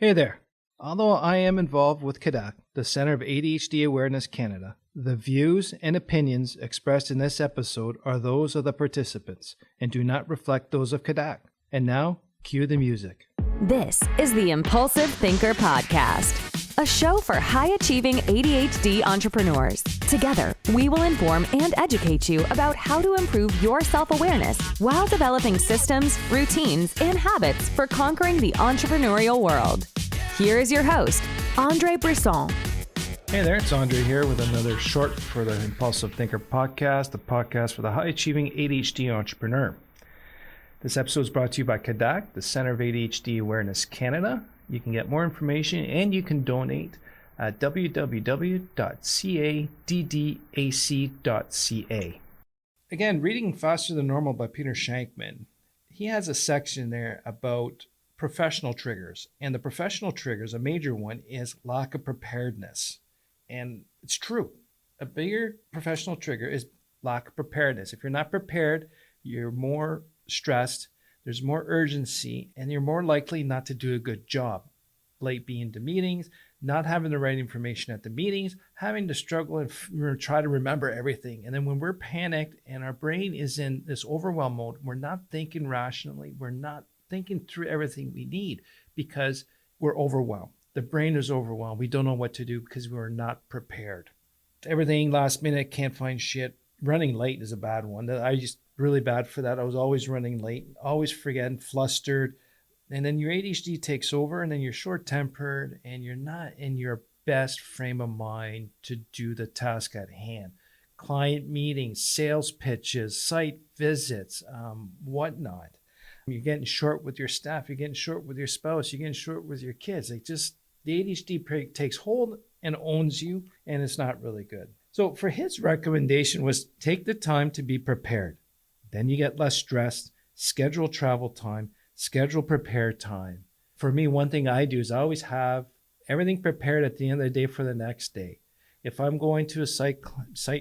Hey there. Although I am involved with CADAC, the Center of ADHD Awareness Canada, the views and opinions expressed in this episode are those of the participants and do not reflect those of CADAC. And now, cue the music. This is the Impulsive Thinker Podcast, a show for high-achieving ADHD entrepreneurs. Together, we will inform and educate you about how to improve your self-awareness while developing systems, routines, and habits for conquering the entrepreneurial world. Here is your host, Andre Brisson. Hey there, it's Andre here with another short for the Impulsive Thinker Podcast, the podcast for the high-achieving ADHD entrepreneur. This episode is brought to you by CADAC, the Center of ADHD Awareness Canada. You can get more information and you can donate at www.caddac.ca. Again, reading Faster Than Normal by Peter Shankman, he has a section there about professional triggers. And the professional triggers, a major one, is lack of preparedness. And it's true. A bigger professional trigger is lack of preparedness. If you're not prepared, you're more stressed, there's more urgency, and you're more likely not to do a good job. Late being to meetings, not having the right information at the meetings, having to struggle and try to remember everything. And then when we're panicked and our brain is in this overwhelm mode, we're not thinking rationally, we're not thinking through everything we need because we're overwhelmed. The brain is overwhelmed. We don't know what to do because we're not prepared. Everything last minute, can't find shit. Running late is a bad one. I just really bad for that. I was always running late, always forgetting, flustered. And then your ADHD takes over and then you're short-tempered and you're not in your best frame of mind to do the task at hand. Client meetings, sales pitches, site visits, whatnot. You're getting short with your staff, you're getting short with your spouse, you're getting short with your kids. The ADHD takes hold and owns you, and it's not really good. So for his recommendation was take the time to be prepared. Then you get less stressed, schedule travel time, schedule prepare time. For me, one thing I do is I always have everything prepared at the end of the day for the next day. If I'm going to a site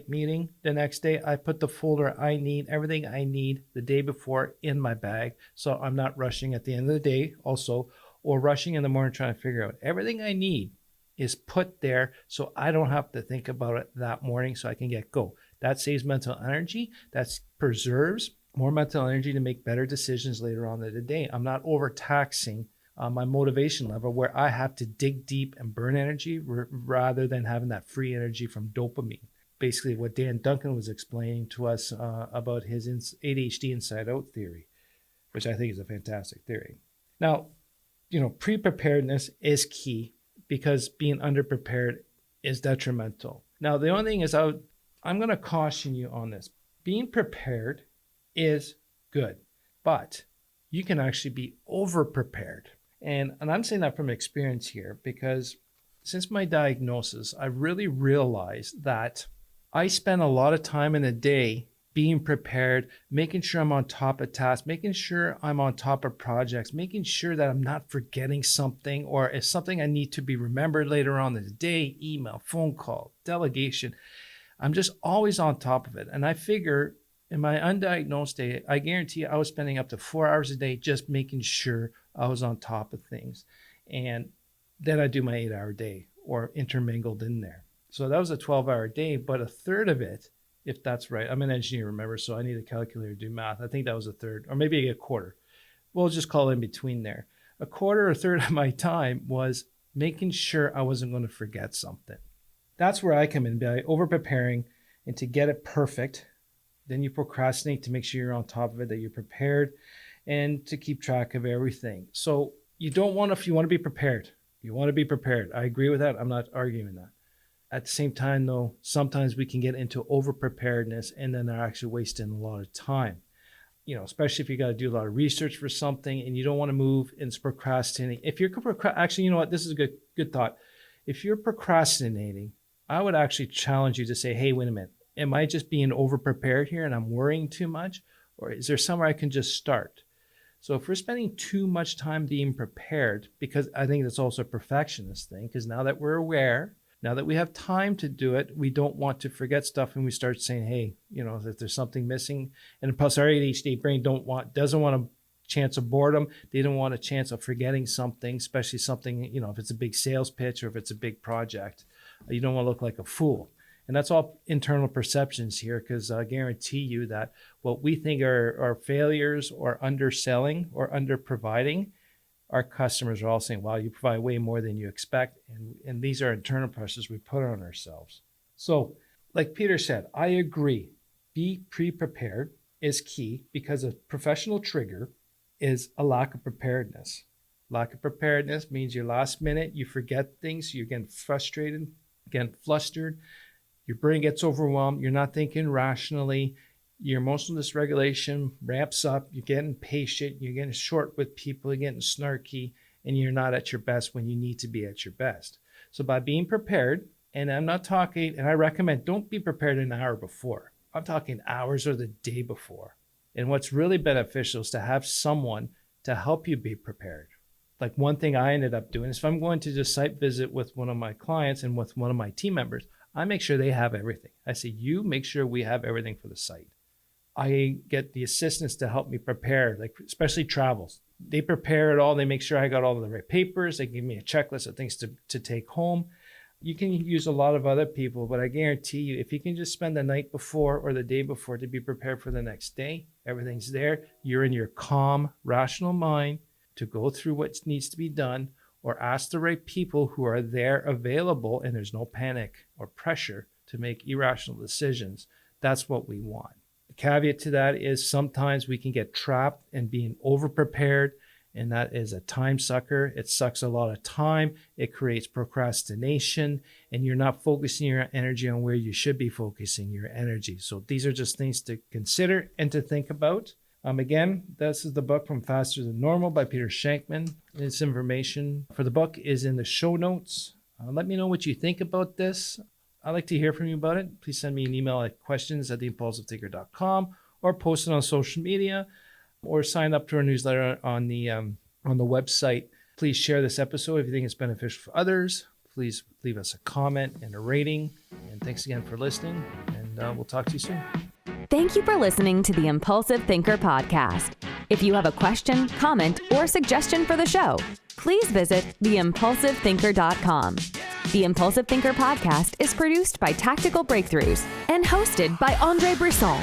meeting the next day, I put the folder I need, everything I need the day before in my bag. So I'm not rushing at the end of the day also, or rushing in the morning trying to figure out everything I need is put there so I don't have to think about it that morning so I can get go. That saves mental energy. That preserves more mental energy to make better decisions later on in the day. I'm not overtaxing my motivation level where I have to dig deep and burn energy rather than having that free energy from dopamine. Basically what Dan Duncan was explaining to us about his ADHD inside out theory, which I think is a fantastic theory. Now, pre-preparedness is key because being underprepared is detrimental. Now, the only thing is I'm going to caution you on this. Being prepared is good, but you can actually be over-prepared. And I'm saying that from experience here because since my diagnosis, I really realized that I spend a lot of time in a day being prepared, making sure I'm on top of tasks, making sure I'm on top of projects, making sure that I'm not forgetting something or if something I need to be remembered later on in the day, email, phone call, delegation. I'm just always on top of it. And I figure in my undiagnosed day, I guarantee I was spending up to 4 hours a day just making sure I was on top of things. And then I do my 8-hour day or intermingled in there. So that was a 12-hour day, but a third of it, if that's right, I'm an engineer, remember, so I need a calculator to do math. I think that was a third, or maybe a quarter. We'll just call it in between there. A quarter or a third of my time was making sure I wasn't going to forget something. That's where I come in by over-preparing and to get it perfect. Then you procrastinate to make sure you're on top of it, that you're prepared, and to keep track of everything. So you don't want if you want to be prepared. You want to be prepared. I agree with that. I'm not arguing that. At the same time, though, sometimes we can get into over-preparedness and then they're actually wasting a lot of time. Especially if you got to do a lot of research for something and you don't want to move and it's procrastinating. If you're actually, you know what? This is a good thought. If you're procrastinating, I would actually challenge you to say, hey, wait a minute. Am I just being over-prepared here and I'm worrying too much? Or is there somewhere I can just start? So if we're spending too much time being prepared, because I think that's also a perfectionist thing, because now that we're aware, now that we have time to do it, we don't want to forget stuff and we start saying, hey, if there's something missing, and plus our ADHD brain doesn't want to chance of boredom. They don't want a chance of forgetting something, especially something, if it's a big sales pitch or if it's a big project. You don't want to look like a fool. And that's all internal perceptions here, because I guarantee you that what we think are failures or underselling or underproviding, our customers are all saying, wow, you provide way more than you expect. And these are internal pressures we put on ourselves. So like Peter said, I agree. Be pre-prepared is key, because a professional trigger is a lack of preparedness. Lack of preparedness means you're last minute, you forget things, you're getting frustrated, getting flustered, your brain gets overwhelmed, you're not thinking rationally, your emotional dysregulation ramps up, you're getting impatient, you're getting short with people, you're getting snarky, and you're not at your best when you need to be at your best. So by being prepared, and I'm not talking, and I recommend don't be prepared an hour before. I'm talking hours or the day before. And what's really beneficial is to have someone to help you be prepared. Like one thing I ended up doing is if I'm going to just site visit with one of my clients and with one of my team members, I make sure they have everything. I say, you make sure we have everything for the site. I get the assistants to help me prepare, like especially travels. They prepare it all. They make sure I got all the right papers. They give me a checklist of things to take home. You can use a lot of other people, but I guarantee you, if you can just spend the night before or the day before to be prepared for the next day, everything's there. You're in your calm, rational mind to go through what needs to be done, or ask the right people who are there available, and there's no panic or pressure to make irrational decisions. That's what we want. The caveat to that is sometimes we can get trapped in being over-prepared, and that is a time sucker. It sucks a lot of time. It creates procrastination, and you're not focusing your energy on where you should be focusing your energy. So these are just things to consider and to think about. Again, this is the book From Faster Than Normal by Peter Shankman. This information for the book is in the show notes. Let me know what you think about this. I'd like to hear from you about it. Please send me an email at questions@theimpulsivethinker.com, or post it on social media, or sign up to our newsletter on the website. Please share this episode if you think it's beneficial for others. Please leave us a comment and a rating. And thanks again for listening, and we'll talk to you soon. Thank you for listening to the Impulsive Thinker podcast. If you have a question, comment, or suggestion for the show, please visit theimpulsivethinker.com. The Impulsive Thinker podcast is produced by Tactical Breakthroughs and hosted by Andre Brisson.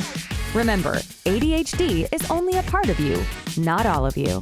Remember, ADHD is only a part of you, not all of you.